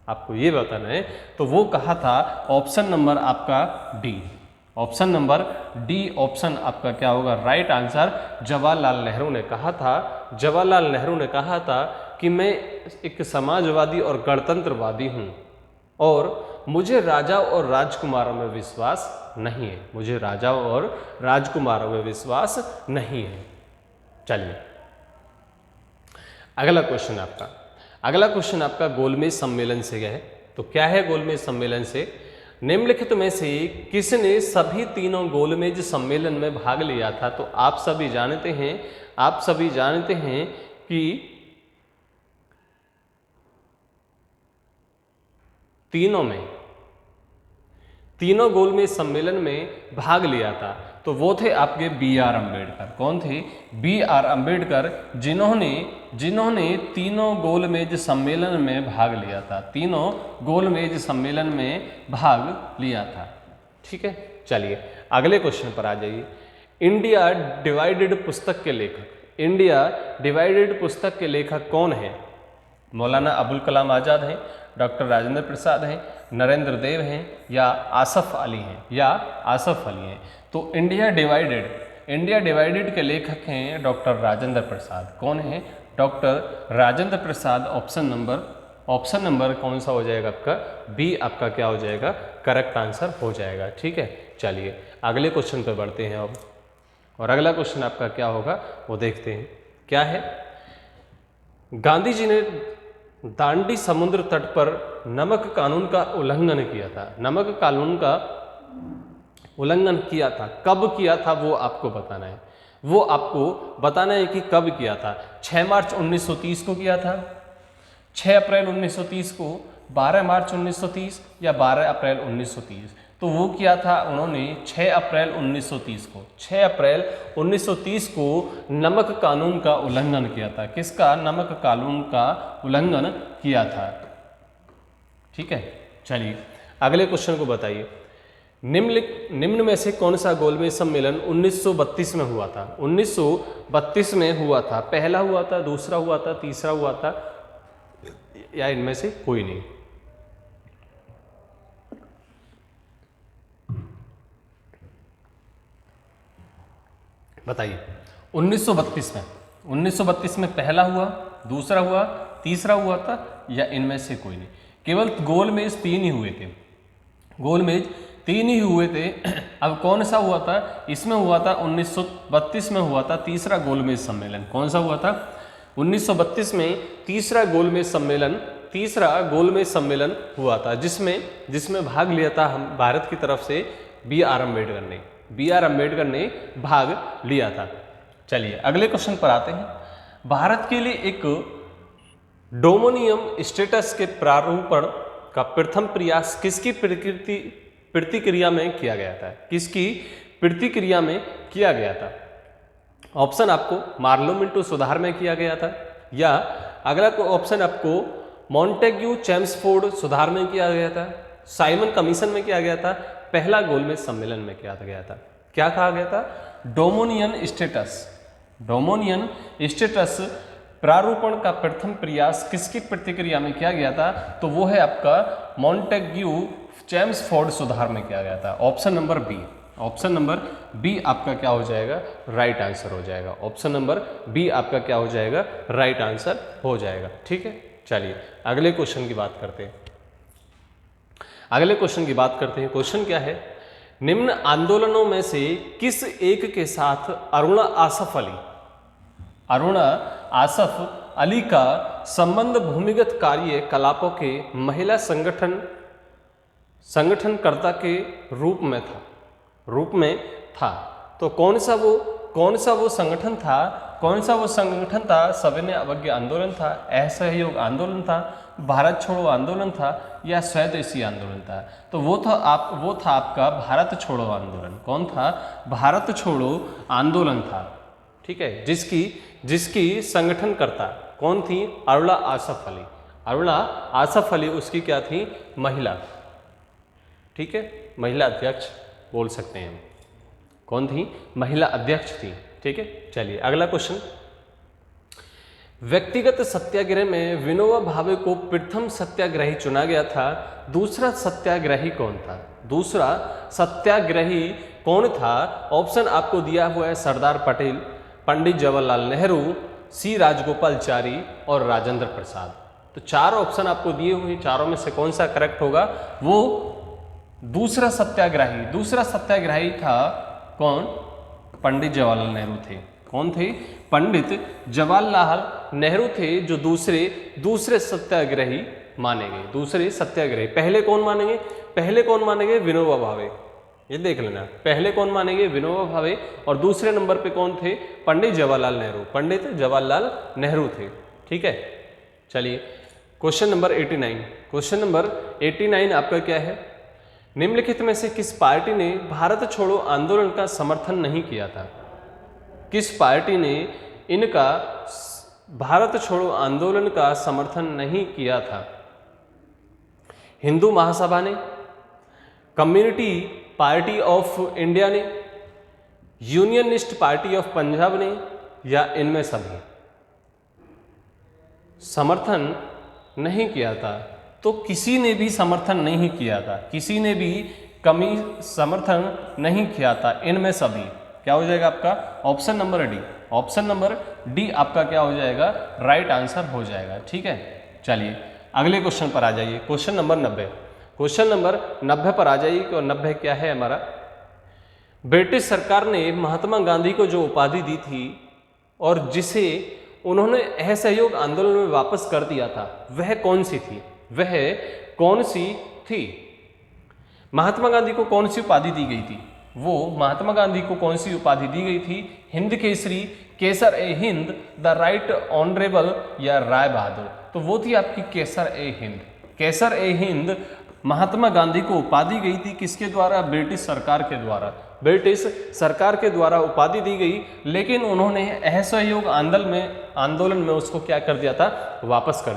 [SPEAKER 1] आपको ये बताना है। तो वो कहा था ऑप्शन नंबर आपका D, option number D option आपका क्या होगा राइट आंसर, जवाहरलाल नेहरू ने कहा था। जवाहरलाल नेहरू ने कहा था कि मैं एक समाजवादी और गणतंत्रवादी हूँ और मुझे राजा और राजकुमारों में विश्वास नहीं है, मुझे राजा और राजकुमारों में विश्वास नहीं है। चलिए अगला क्वेश्चन आपका, अगला क्वेश्चन आपका गोलमेज सम्मेलन से है। तो क्या है गोलमेज सम्मेलन से, निम्नलिखित में से किसने सभी तीनों गोलमेज सम्मेलन में भाग लिया था। तो आप सभी जानते हैं, आप सभी जानते हैं कि तीनों गोलमेज सम्मेलन में भाग लिया था। तो वो थे आपके बी आर अम्बेडकर। कौन थे? बी आर अम्बेडकर, जिन्होंने तीनों गोलमेज सम्मेलन में भाग लिया था, तीनों गोलमेज सम्मेलन में भाग लिया था। ठीक है, चलिए अगले क्वेश्चन पर आ जाइए। इंडिया डिवाइडेड पुस्तक के लेखक, इंडिया डिवाइडेड पुस्तक के लेखक कौन है? मौलाना अबुल कलाम आज़ाद हैं, डॉक्टर राजेंद्र प्रसाद हैं, नरेंद्र देव हैं या आसफ अली हैं, या आसफ अली हैं। तो इंडिया डिवाइडेड के लेखक हैं डॉक्टर राजेंद्र प्रसाद। कौन है? Doctor Rajendra Prasad. Option number कौन सा हो जाएगा आपका? बी आपका क्या हो जाएगा? करेक्ट आंसर हो जाएगा। ठीक है, चलिए अगले क्वेश्चन पर बढ़ते हैं अब, और अगला क्वेश्चन आपका क्या होगा वो देखते हैं। क्या है? गांधी जी ने दांडी समुद्र तट पर नमक कानून का उल्लंघन किया था, नमक कानून का उल्लंघन किया था, कब किया था वो आपको बताना है। वो आपको बताना है कि कब किया था। 6 मार्च 1930 को किया था, 6 अप्रैल 1930 को, 12 मार्च 1930 या 12 अप्रैल 1930। तो वो किया था उन्होंने 6 अप्रैल 1930 को, 6 अप्रैल 1930 को नमक कानून का उल्लंघन किया था। किसका? नमक कानून का उल्लंघन किया था। ठीक है, चलिए अगले क्वेश्चन को बताइए। निम्न में से कौन सा गोलमेज सम्मेलन 1932 में हुआ था? 1932 में हुआ था। पहला हुआ था, दूसरा हुआ था, तीसरा हुआ था, या इनमें से कोई नहीं? बताइए। 1932 में पहला हुआ, दूसरा हुआ, तीसरा हुआ था, या इनमें से कोई नहीं? केवल गोलमेज 3 ही हुए थे, गोलमेज 3 ही हुए थे। अब कौन सा हुआ था? इसमें हुआ था 1932 में हुआ था तीसरा गोलमेज सम्मेलन। कौन सा हुआ था? 1932 में तीसरा गोलमेज सम्मेलन हुआ था, जिसमें भाग लिया था हम भारत की तरफ से बी आर अम्बेडकर ने भाग लिया था। चलिए अगले क्वेश्चन पर आते हैं। भारत के लिए एक डोमिनियन स्टेटस के प्रारूपण का प्रथम प्रयास किसकी प्रतिक्रिया में किया गया था? किसकी प्रतिक्रिया में किया गया था? ऑप्शन आपको मार्लो मिंटो सुधार में किया गया था, या अगला ऑप्शन आपको मॉन्टेग्यू चेम्सफोर्ड सुधार में किया गया था, साइमन कमीशन में किया गया था, पहला गोलमेज सम्मेलन में किया गया था। क्या कहा गया था? डोमिनियन स्टेटस प्रारूपण का प्रथम प्रयास किसकी प्रतिक्रिया में किया गया था? तो वो है आपका मॉन्टेग्यू चेम्सफोर्ड सुधार में किया गया था। ऑप्शन नंबर बी आपका क्या हो जाएगा? राइट आंसर हो जाएगा। ऑप्शन नंबर बी आपका क्या हो जाएगा? राइट आंसर हो जाएगा। ठीक है, चलिए अगले क्वेश्चन की बात करते हैं। क्वेश्चन क्या है? निम्न आंदोलनों में से किस एक के साथ अरुणा आसफ अली का संबंध भूमिगत कार्य कलापों के महिला संगठनकर्ता के रूप में था। तो कौन सा वो संगठन था? सविनय अवज्ञा आंदोलन था, असहयोग आंदोलन था, भारत छोड़ो आंदोलन था या स्वदेशी आंदोलन था? तो वो था आपका भारत छोड़ो आंदोलन। कौन था? भारत छोड़ो आंदोलन था। ठीक है, जिसकी संगठनकर्ता कौन थी? अरुणा आसफ अली उसकी क्या थी? महिला। ठीक है, महिला अध्यक्ष बोल सकते हैं हम। कौन थी? महिला अध्यक्ष थी। ठीक है, चलिए अगला क्वेश्चन। व्यक्तिगत सत्याग्रह में विनोबा भावे को प्रथम सत्याग्रही चुना गया था। दूसरा सत्याग्रही कौन था? ऑप्शन आपको दिया हुआ है सरदार पटेल, पंडित जवाहरलाल नेहरू, सी राजगोपालचारी और राजेंद्र प्रसाद। तो चार ऑप्शन आपको दिए हुए, चारों में से कौन सा करेक्ट होगा? वो दूसरा सत्याग्रही था। कौन? पंडित जवाहरलाल नेहरू थे। कौन थे? पंडित जवाहरलाल नेहरू थे जो दूसरे सत्याग्रही माने गए। दूसरे सत्याग्रही। पहले कौन मानेंगे? विनोबा भावे। ये देख लेना, पहले कौन मानेंगे? विनोबा भावे। और दूसरे नंबर पे कौन थे? पंडित जवाहरलाल नेहरू थे। ठीक है, चलिए क्वेश्चन नंबर 89 आपका क्या है? निम्नलिखित में से किस पार्टी ने भारत छोड़ो आंदोलन का समर्थन नहीं किया था? किस पार्टी ने इनका भारत छोड़ो आंदोलन का समर्थन नहीं किया था? हिंदू महासभा ने, कम्युनिटी पार्टी ऑफ इंडिया ने, यूनियनिस्ट पार्टी ऑफ पंजाब ने, या इनमें सभी? समर्थन नहीं किया था। तो किसी ने भी समर्थन नहीं किया था, किसी ने भी समर्थन नहीं किया था, इनमें सभी। क्या हो जाएगा आपका? ऑप्शन नंबर डी आपका क्या हो जाएगा? राइट आंसर हो जाएगा। ठीक है, चलिए अगले क्वेश्चन पर आ जाइए। क्वेश्चन नंबर 90 पर आ जाइए। 90 क्या है हमारा? ब्रिटिश सरकार ने महात्मा गांधी को जो उपाधि दी थी और जिसे उन्होंने असहयोग आंदोलन में वापस कर दिया था, वह कौन सी थी? महात्मा गांधी को कौन सी उपाधि दी गई थी? महात्मा गांधी को कौन सी उपाधि दी गई थी? हिंद केसरी, केसर ए हिंद, द राइट ऑनरेबल या राय बहादुर? तो वो थी आपकी केसर ए हिंद महात्मा गांधी को उपाधि गई थी। किसके द्वारा? ब्रिटिश सरकार के द्वारा उपाधि दी गई, लेकिन उन्होंने असहयोग आंदोलन में उसको क्या कर दिया था? वापस कर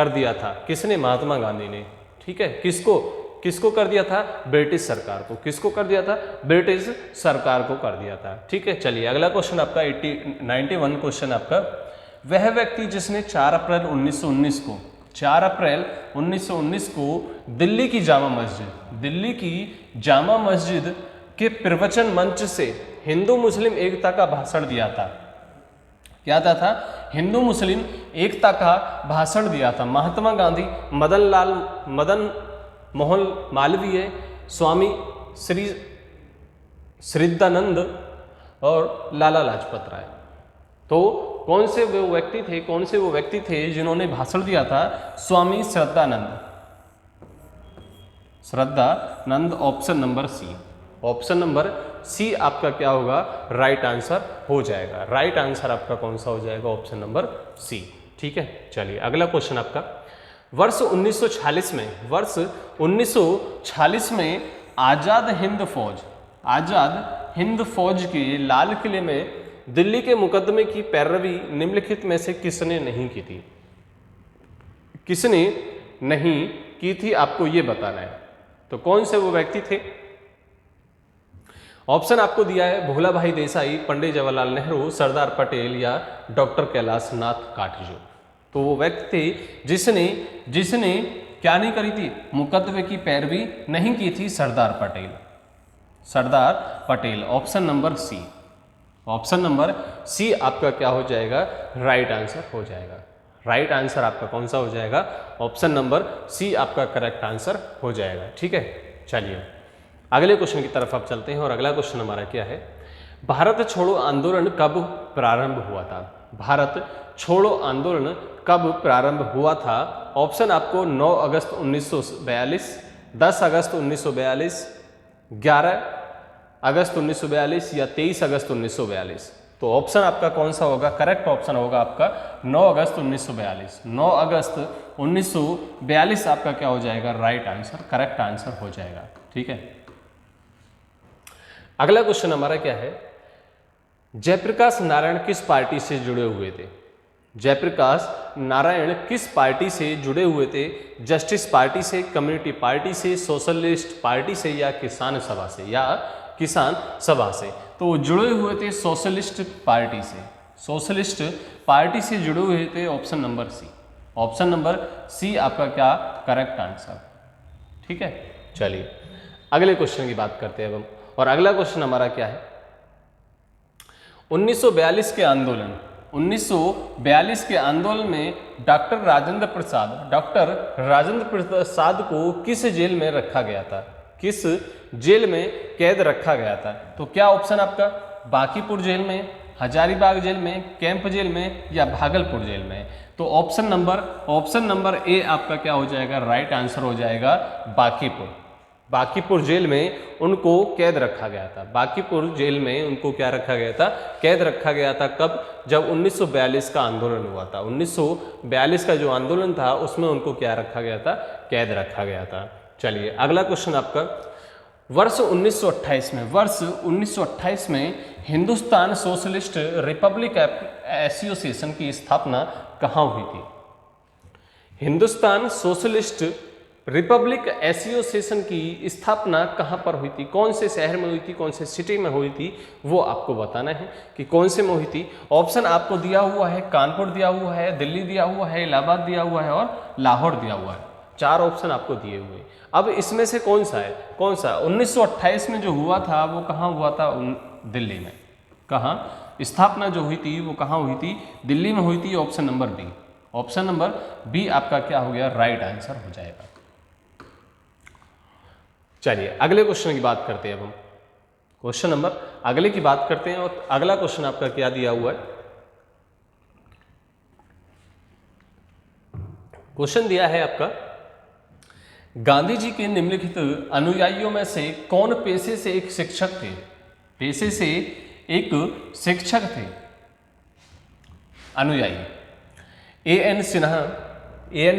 [SPEAKER 1] दिया था। किसने? महात्मा गांधी ने। ठीक है, किसको कर दिया था? ब्रिटिश सरकार को। किसको कर दिया था? ब्रिटिश सरकार को कर दिया था। ठीक है, चलिए अगला क्वेश्चन आपका 91 क्वेश्चन आपका। वह व्यक्ति जिसने 4 अप्रैल 1919 को दिल्ली की जामा मस्जिद के प्रवचन मंच से हिंदू मुस्लिम एकता का भाषण दिया था। क्या था? हिंदू मुस्लिम एकता का भाषण दिया था। महात्मा गांधी, मदन मोहन मालवीय, स्वामी श्रद्धानंद और लाला लाजपत राय। तो कौन से वो व्यक्ति थे जिन्होंने भाषण दिया था? Swami Shraddhanand. Option number C आपका क्या होगा? राइट आंसर हो जाएगा। राइट आंसर आपका कौन सा हो जाएगा? Option number C. ठीक है, चलिए अगला क्वेश्चन आपका। वर्ष 1946 में आजाद हिंद फौज के लाल किले में दिल्ली के मुकदमे की पैरवी निम्नलिखित में से किसने नहीं की थी? आपको ये बताना है। तो कौन से वो व्यक्ति थे? ऑप्शन आपको दिया है भोला भाई देसाई, पंडित जवाहरलाल नेहरू, सरदार पटेल या डॉक्टर कैलाश नाथ काटजू। तो वो व्यक्ति थे जिसने क्या नहीं करी थी? मुकदमे की पैरवी नहीं की थी। Sardar Patel. Option number C आपका क्या हो जाएगा? राइट आंसर हो जाएगा। राइट आंसर आपका कौन सा हो जाएगा? ऑप्शन नंबर सी आपका करेक्ट आंसर हो जाएगा। ठीक है, चलिए अगले क्वेश्चन की तरफ आप चलते हैं और अगला क्वेश्चन हमारा क्या है? भारत छोड़ो आंदोलन कब प्रारंभ हुआ था? भारत छोड़ो आंदोलन कब प्रारंभ हुआ था? ऑप्शन आपको 9 अगस्त 1942, 10 अगस्त 1942, 11 अगस्त 1942 या 23 अगस्त 1942। तो ऑप्शन आपका कौन सा होगा? करेक्ट ऑप्शन होगा आपका 9 अगस्त 1942। 9 अगस्त 1942 आपका क्या हो जाएगा? राइट आंसर, करेक्ट आंसर हो जाएगा। ठीक है, अगला क्वेश्चन हमारा क्या है? जयप्रकाश नारायण किस पार्टी से जुड़े हुए थे? जयप्रकाश नारायण किस पार्टी से जुड़े हुए थे? जस्टिस पार्टी से, कम्युनिटी पार्टी से, सोशलिस्ट पार्टी से या किसान सभा से? या किसान सभा से। तो वो जुड़े हुए थे सोशलिस्ट पार्टी से, सोशलिस्ट पार्टी से जुड़े हुए थे। Option number C, option number C आपका क्या करेक्ट आंसर। ठीक है, चलिए अगले क्वेश्चन की बात करते हैं अब हम। और अगला क्वेश्चन हमारा क्या है? 1942 के आंदोलन, 1942 के आंदोलन में डॉक्टर राजेंद्र प्रसाद को किस जेल में रखा गया था? किस जेल में कैद रखा गया था? तो क्या ऑप्शन आपका? बांकीपुर जेल में, हजारीबाग जेल में, कैंप जेल में या भागलपुर जेल में? तो ऑप्शन नंबर ए आपका क्या हो जाएगा? राइट आंसर हो जाएगा बांकीपुर जेल में उनको कैद रखा गया था। बांकीपुर जेल में उनको क्या रखा गया था? कैद रखा गया था। कब? जब 1942 का आंदोलन हुआ था। 1942 का जो आंदोलन था उसमें उनको क्या रखा गया था? कैद रखा गया था। चलिए अगला क्वेश्चन आपका, वर्ष 1928 में हिंदुस्तान सोशलिस्ट रिपब्लिक एसोसिएशन की स्थापना कहाँ हुई थी? हिंदुस्तान सोशलिस्ट रिपब्लिक एसोसिएशन की स्थापना कहाँ पर हुई थी? कौन से शहर में हुई थी, कौन से सिटी में हुई थी, वो आपको बताना है कि कौन से में हुई थी। ऑप्शन आपको दिया हुआ है, कानपुर दिया हुआ है, दिल्ली दिया हुआ है, इलाहाबाद दिया हुआ है और लाहौर दिया हुआ है। 4 ऑप्शन आपको दिए हुए। अब इसमें से कौन सा है? 1928 में जो हुआ था वो कहाँ हुआ था? दिल्ली में। कहाँ स्थापना जो हुई थी वो कहाँ हुई थी? दिल्ली में हुई थी। Option number B, option number B आपका क्या हो गया? राइट आंसर हो जाएगा। चलिए अगले क्वेश्चन की बात करते हैं अब हम। क्वेश्चन नंबर अगले की बात करते हैं और अगला क्वेश्चन आपका क्या दिया हुआ है? क्वेश्चन दिया है आपका, गांधी जी के निम्नलिखित अनुयायियों में से कौन पेशे से एक शिक्षक थे? पेशे से एक शिक्षक थे अनुयायी। ए.एन.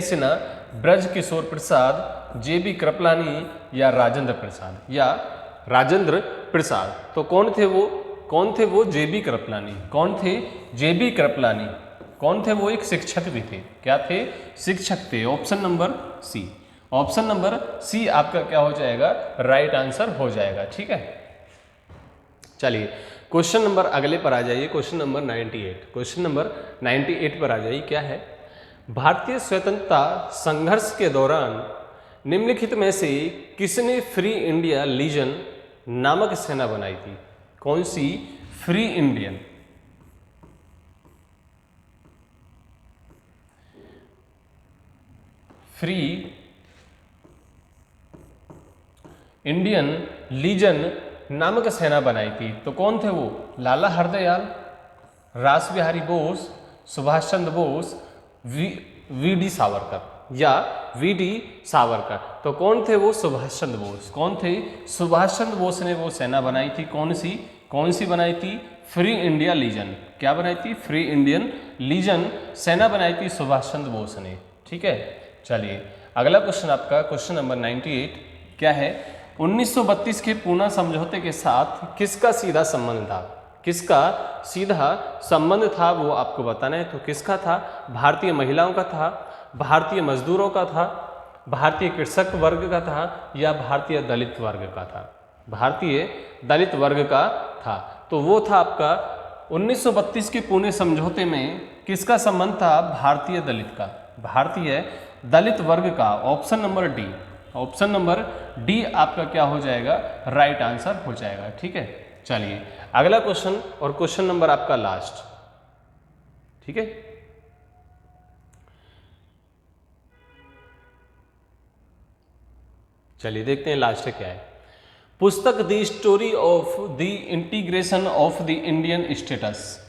[SPEAKER 1] सिन्हा, ब्रज किशोर प्रसाद, जे.बी. कृपलानी या राजेंद्र प्रसाद। तो कौन थे वो? जे.बी. कृपलानी। कौन थे? जे.बी. कृपलानी। कौन थे वो? एक शिक्षक भी थे। क्या थे? शिक्षक थे। Option number C, option number C आपका क्या हो जाएगा? राइट आंसर हो जाएगा। ठीक है, चलिए क्वेश्चन नंबर अगले पर आ जाइए। क्वेश्चन नंबर 98, क्वेश्चन नंबर 98 पर आ जाइए। क्या है? भारतीय स्वतंत्रता संघर्ष के दौरान निम्नलिखित में से किसने फ्री इंडिया लीजन नामक सेना बनाई थी? कौन सी? फ्री इंडियन लीजन नामक सेना बनाई थी। तो कौन थे वो? लाला हरदयाल, रास बिहारी बोस, सुभाष चंद्र बोस, वी.डी. सावरकर या वी.डी. सावरकर। तो कौन थे वो? सुभाष चंद्र बोस। कौन थे? सुभाष चंद्र बोस ने वो सेना बनाई थी। कौन सी बनाई थी? Free India legion. क्या बनाई थी? फ्री इंडियन लीजन सेना बनाई थी सुभाष चंद्र बोस ने। ठीक है, चलिए अगला क्वेश्चन आपका, क्वेश्चन नंबर 98 क्या है? 1932 के पूना समझौते के साथ किसका सीधा संबंध था? किसका सीधा संबंध था वो आपको बताना है। तो किसका था? भारतीय महिलाओं का था, भारतीय मजदूरों का था, भारतीय कृषक वर्ग का था या भारतीय दलित वर्ग का था? भारतीय दलित वर्ग का था। तो वो था आपका 1932 के पुणे समझौते में किसका संबंध था? भारतीय दलित वर्ग का। Option number D, option number D आपका क्या हो जाएगा? राइट आंसर हो जाएगा। ठीक है, चलिए अगला क्वेश्चन और क्वेश्चन नंबर आपका लास्ट। ठीक है, चलिए देखते हैं लास्ट क्या है। पुस्तक the story of the integration of the Indian states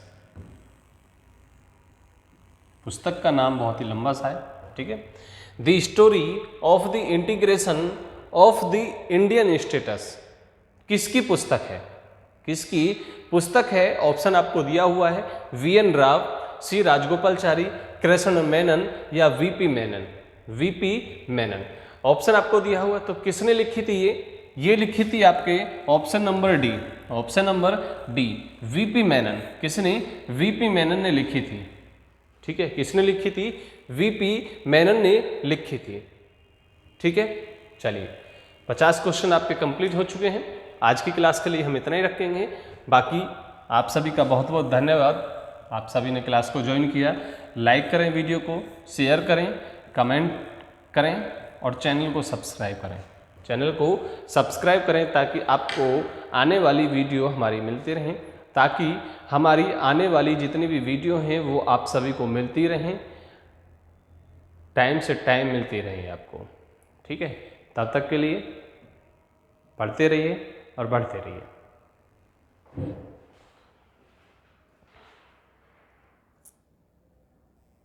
[SPEAKER 1] पुस्तक का नाम बहुत ही लंबा सा है, ठीक है। The story of the integration of the Indian status, किसकी पुस्तक है, किसकी पुस्तक है? ऑप्शन आपको दिया हुआ है वीएन राव, सी राजगोपालचारी, कृष्ण मेनन या VP Menon. VP Menon option आपको दिया हुआ, तो किसने लिखी थी ये लिखी थी आपके option number D, option number D, VP Menon. किसने? वीपी मेनन ने लिखी थी, ठीक है। किसने लिखी थी? वीपी मेनन ने लिखी थी, ठीक है। चलिए 50 क्वेश्चन आपके कंप्लीट हो चुके हैं। आज की क्लास के लिए हम इतना ही रखेंगे। बाकी आप सभी का बहुत बहुत धन्यवाद, आप सभी ने क्लास को ज्वाइन किया। लाइक करें, वीडियो को शेयर करें, कमेंट करें और चैनल को सब्सक्राइब करें। चैनल को सब्सक्राइब करें ताकि आपको आने वाली वीडियो हमारी मिलती रहें, ताकि हमारी आने वाली जितनी भी वीडियो हैं वो आप सभी को मिलती रहें, टाइम से टाइम मिलती रहे आपको, ठीक है। तब तक के लिए पढ़ते रहिए और बढ़ते रहिए।